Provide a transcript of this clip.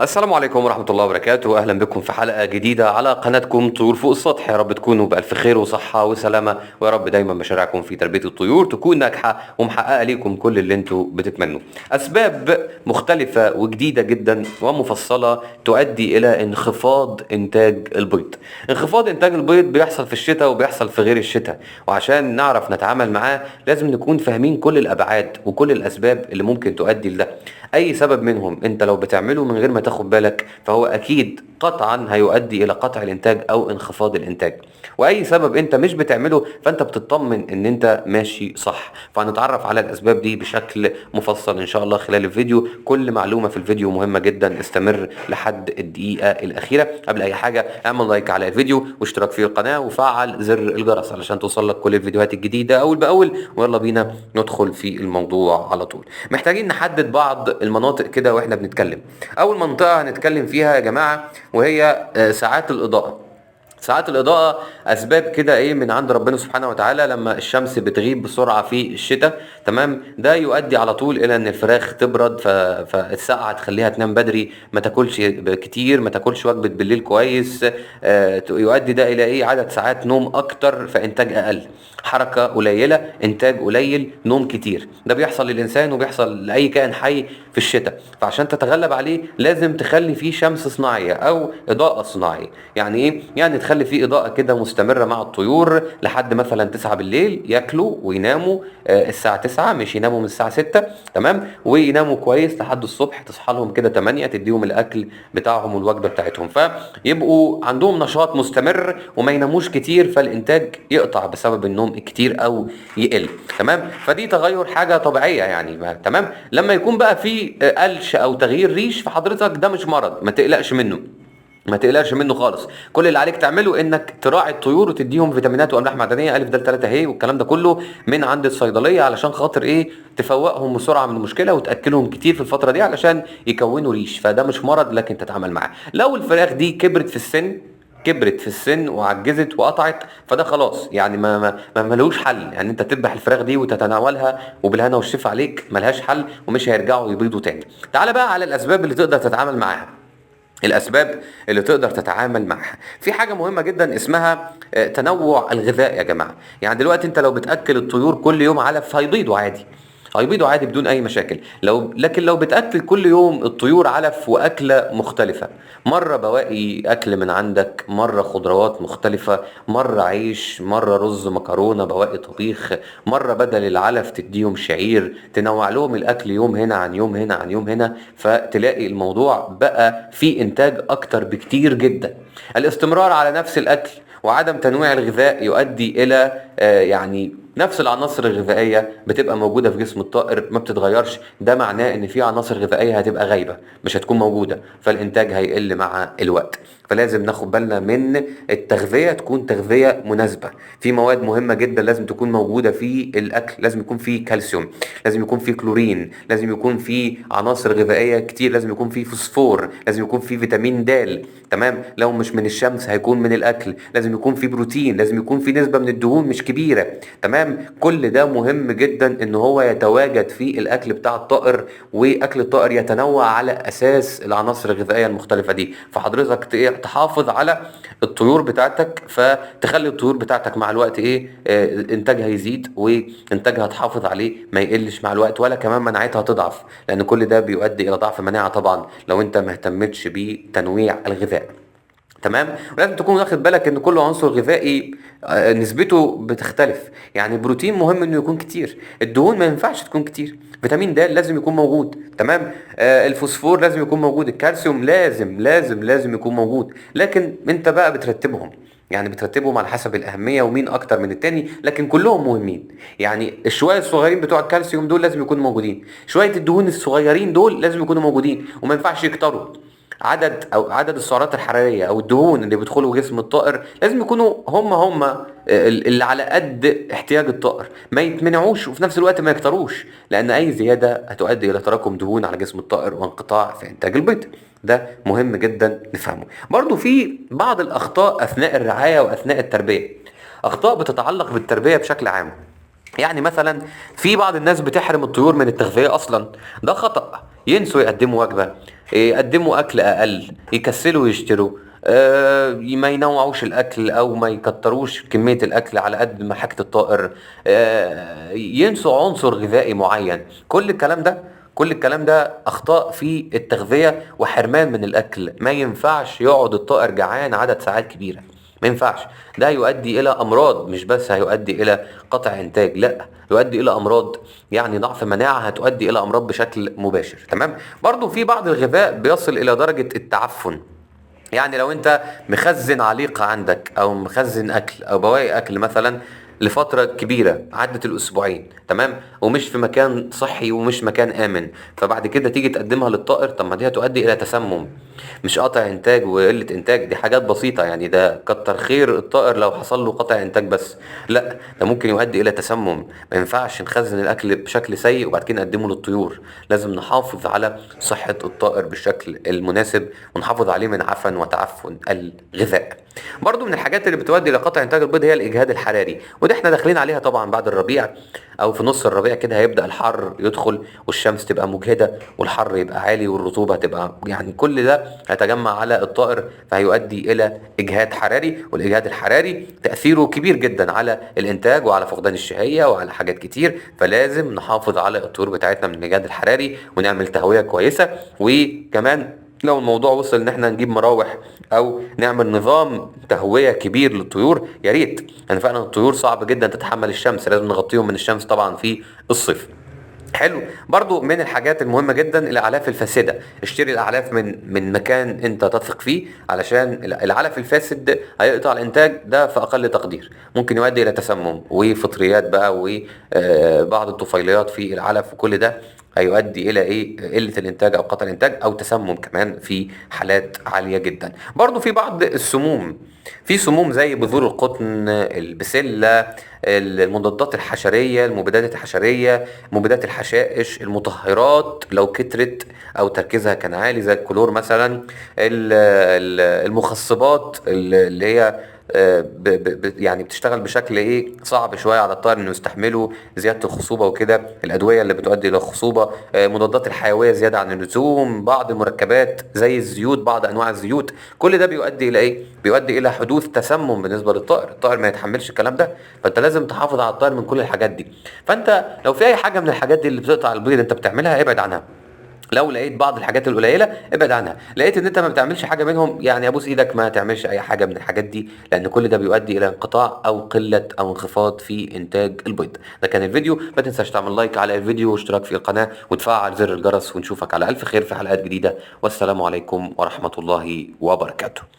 السلام عليكم ورحمة الله وبركاته. أهلا بكم في حلقة جديدة على قناتكم طيور فوق السطح. يا رب تكونوا بألف خير وصحة وسلامة، ويا رب دايما مشاريعكم في تربية الطيور تكون ناجحة ومحققة ليكم كل اللي انتوا بتتمنوه. أسباب مختلفة وجديدة جدا ومفصلة تؤدي إلى انخفاض إنتاج البيض. انخفاض إنتاج البيض بيحصل في الشتاء وبيحصل في غير الشتاء، وعشان نعرف نتعامل معاه لازم نكون فاهمين كل الأبعاد وكل الأسباب اللي ممكن تؤدي لده. اي سبب منهم انت لو بتعمله من غير ما تاخد بالك فهو اكيد قطعا هيؤدي الى قطع الانتاج او انخفاض الانتاج، واي سبب انت مش بتعمله فانت بتطمن ان انت ماشي صح. فهنتعرف على الاسباب دي بشكل مفصل ان شاء الله خلال الفيديو. كل معلومة في الفيديو مهمة جدا، استمر لحد الدقيقة الاخيرة. قبل اي حاجة اعمل لايك على الفيديو واشتراك في القناة وفعل زر الجرس علشان توصلك كل الفيديوهات الجديدة اول باول. ويلا بينا ندخل في الموضوع على طول. محتاجين نحدد بعض المناطق كده واحنا بنتكلم. اول منطقة هنتكلم فيها يا جماعة وهي ساعات الاضاءة. ساعات الإضاءة أسباب كده إيه من عند ربنا سبحانه وتعالى. لما الشمس بتغيب بسرعة في الشتاء، تمام، ده يؤدي على طول إلى إن الفراخ تبرد، فالسقعة تخليها تنام بدري، ما تاكلش كتير، ما تاكلش وجبة بالليل كويس. يؤدي ده إلى إيه؟ عدد ساعات نوم أكتر فإنتاج أقل، حركة قليلة إنتاج قليل، نوم كتير. ده بيحصل للإنسان وبيحصل لأي كائن حي في الشتاء. فعشان تتغلب عليه لازم تخلي فيه شمس صناعية أو إضاءة صناعية. يعني إيه؟ يعني تخلي فيه إضاءة كده مستمرة مع الطيور لحد مثلا 9 بالليل، ياكلوا ويناموا الساعة 9، مش يناموا من الساعة 6، تمام، ويناموا كويس لحد الصبح، تصحى لهم كده 8 تديهم الأكل بتاعهم والوجبة بتاعتهم، فيبقوا عندهم نشاط مستمر وما يناموش كتير فالإنتاج يقطع بسبب النوم الكتير أو يقل. تمام، فدي تغير حاجة طبيعية يعني تمام. لما يكون بقى في قلش أو تغيير ريش فحضرتك ده مش مرض، ما تقلقش منه، ما تقلقش منه خالص. كل اللي عليك تعمله انك تراعي الطيور وتديهم فيتامينات واملاح معدنيه الف د 3 ه والكلام ده كله من عند الصيدليه، علشان خاطر ايه؟ تفوقهم بسرعه من المشكله وتاكلهم كتير في الفتره دي علشان يكونوا ريش. فده مش مرض لكن تتعامل معاه. لو الفراخ دي كبرت في السن وعجزت وقطعت فده خلاص يعني ما ملوش حل. يعني انت تذبح الفراخ دي وتتناولها وبالهنا والشفا عليك، ملهاش حل ومش هيرجعوا يبيضوا تاني. تعال بقى على الاسباب اللي تقدر تتعامل معاها. الاسباب اللي تقدر تتعامل معها في حاجه مهمه جدا اسمها تنوع الغذاء يا جماعه. يعني دلوقتي انت لو بتاكل الطيور كل يوم علف هيبيضوا عادي، هيبيضوا عادي بدون اي مشاكل. لكن لو بتاكل كل يوم الطيور علف واكله مختلفه، مره بواقي اكل من عندك، مره خضروات مختلفه، مره عيش، مره رز مكرونه بواقي طبيخ، مره بدل العلف تديهم شعير، تنوع لهم الاكل يوم هنا عن يوم هنا عن يوم هنا، فتلاقي الموضوع بقى فيه انتاج اكتر بكتير جدا. الاستمرار على نفس الاكل وعدم تنويع الغذاء يؤدي الى يعني نفس العناصر الغذائيه بتبقى موجوده في جسم الطائر ما بتتغيرش. ده معناه ان في عناصر غذائيه هتبقى غايبه، مش هتكون موجوده، فالانتاج هيقل مع الوقت. فلازم ناخد بالنا من التغذيه، تكون تغذيه مناسبه. في مواد مهمه جدا لازم تكون موجوده في الاكل، لازم يكون في كالسيوم، لازم يكون في كلورين، لازم يكون في عناصر غذائيه كتير، لازم يكون في فوسفور، لازم يكون في فيتامين د، تمام، لو مش من الشمس هيكون من الاكل، لازم يكون في بروتين، لازم يكون في نسبه من الدهون مش كبيره، تمام. كل ده مهم جدا ان هو يتواجد في الاكل بتاع الطائر، واكل الطائر يتنوع على اساس العناصر الغذائيه المختلفه دي. فحضرتك تحافظ على الطيور بتاعتك، فتخلي الطيور بتاعتك مع الوقت ايه؟ انتاجها يزيد وانتاجها تحافظ عليه ما يقلش مع الوقت، ولا كمان مناعتها تضعف، لان كل ده بيؤدي الى ضعف مناعه طبعا لو انت ما اهتمتش بتنويع الغذاء. تمام، ولازم تكون واخد بالك ان كل عنصر غذائي نسبته بتختلف. يعني البروتين مهم انه يكون كتير، الدهون ما ينفعش تكون كتير، فيتامين د لازم يكون موجود، تمام، الفوسفور لازم يكون موجود، الكالسيوم لازم لازم لازم يكون موجود. لكن انت بقى بترتبهم، يعني بترتبهم على حسب الأهمية ومين أكتر من التاني، لكن كلهم مهمين. يعني الشوية الصغيرين بتوع الكالسيوم دول لازم يكونوا موجودين، شوية الدهون الصغيرين دول لازم يكونوا موجودين وما ينفعش يكتروا. عدد السعرات الحراريه او الدهون اللي بيدخلوا جسم الطائر لازم يكونوا هم اللي على قد احتياج الطائر، ما يتمنعوش وفي نفس الوقت ما يكتروش، لان اي زياده هتؤدي الى تراكم دهون على جسم الطائر وانقطاع في انتاج البيض. ده مهم جدا نفهمه. برضو في بعض الاخطاء اثناء الرعايه واثناء التربيه، اخطاء بتتعلق بالتربيه بشكل عام. يعني مثلا في بعض الناس بتحرم الطيور من التغذيه اصلا، ده خطأ. ينسوا يقدموا وجبه، يقدموا اكل اقل، يكسلوا يشتروا، ما ينوعوش الاكل او ما يكتروش كمية الاكل على قد ما حاجة الطائر، ينسوا عنصر غذائي معين. كل الكلام ده اخطاء في التغذية وحرمان من الاكل. ما ينفعش يقعد الطائر جعان عدد ساعات كبيرة، ما ينفعش. ده يؤدي الى امراض، مش بس هيؤدي الى قطع انتاج، لا، يؤدي الى امراض، يعني ضعف مناعة، هتؤدي الى امراض بشكل مباشر. تمام. برضو في بعض الغذاء بيصل الى درجة التعفن. يعني لو انت مخزن عليقة عندك او مخزن اكل او بواقي اكل مثلا لفترة كبيرة عدت الاسبوعين، تمام، ومش في مكان صحي ومش مكان امن، فبعد كده تيجي تقدمها للطائر، طب ما دي هتؤدي الى تسمم. مش قطع انتاج وقلة انتاج، دي حاجات بسيطة يعني، ده كتر خير الطائر لو حصل له قطع انتاج بس. لا، ده ممكن يؤدي الى تسمم. ما ينفعش نخزن الاكل بشكل سيء وبعد كده نقدمه للطيور. لازم نحافظ على صحة الطائر بالشكل المناسب، ونحافظ عليه من عفن وتعفن الغذاء. برضو من الحاجات اللي بتؤدي الى قطع انتاج البيض هي الاجهاد الحراري، وده احنا داخلين عليها طبعا بعد الربيع، او في نص الربيع كده هيبدأ الحر يدخل والشمس تبقى مجهدة والحر يبقى عالي والرطوبة تبقى، يعني كل ده هيتجمع على الطائر فهيؤدي الى اجهاد حراري. والاجهاد الحراري تأثيره كبير جدا على الانتاج وعلى فقدان الشهية وعلى حاجات كتير، فلازم نحافظ على الطيور بتاعتنا من الاجهاد الحراري ونعمل تهوية كويسة. وكمان لو الموضوع وصل ان احنا نجيب مراوح او نعمل نظام تهوية كبير للطيور، يا ريت. يعني فعلا الطيور صعب جدا تتحمل الشمس، لازم نغطيهم من الشمس طبعا في الصيف. حلو. برضو من الحاجات المهمة جدا الأعلاف الفاسدة. اشتري الأعلاف من مكان أنت تثق فيه، علشان العلف الفاسد هيقطع الإنتاج ده في أقل تقدير، ممكن يؤدي إلى تسمم وفطريات بقى وبعض الطفيليات في العلف، وكل ده هيؤدي الى ايه؟ قله الانتاج او قطع الانتاج او تسمم كمان في حالات عاليه جدا. برضو في بعض السموم، في سموم زي بذور القطن، البسله، المضادات الحشريه، المبيدات الحشريه، مبيدات الحشائش، المطهرات لو كترت او تركيزها كان عالي زي الكلور مثلا، المخصبات اللي هي يعني بتشتغل بشكل ايه صعب شويه على الطائر انه يستحمله، زياده الخصوبه وكده، الادويه اللي بتؤدي الى الخصوبه، مضادات الحيويه زياده عن اللزوم، بعض المركبات زي الزيوت، بعض انواع الزيوت، كل ده بيؤدي الى ايه؟ بيؤدي الى حدوث تسمم بالنسبه للطائر. الطائر ما يتحملش الكلام ده، فانت لازم تحافظ على الطائر من كل الحاجات دي. فانت لو في اي حاجه من الحاجات دي اللي بتقطع البيض انت بتعملها، ابعد عنها. لو لقيت بعض الحاجات القليله ابعد عنها، لقيت ان انت ما بتعملش حاجه منهم، يعني ابوس ايدك ما تعملش اي حاجه من الحاجات دي، لان كل ده بيؤدي الى انقطاع او قله او انخفاض في انتاج البيض. ده كان الفيديو، ما تنساش تعمل لايك على الفيديو واشتراك في القناه وتفعل زر الجرس، ونشوفك على الف خير في حلقات جديده، والسلام عليكم ورحمه الله وبركاته.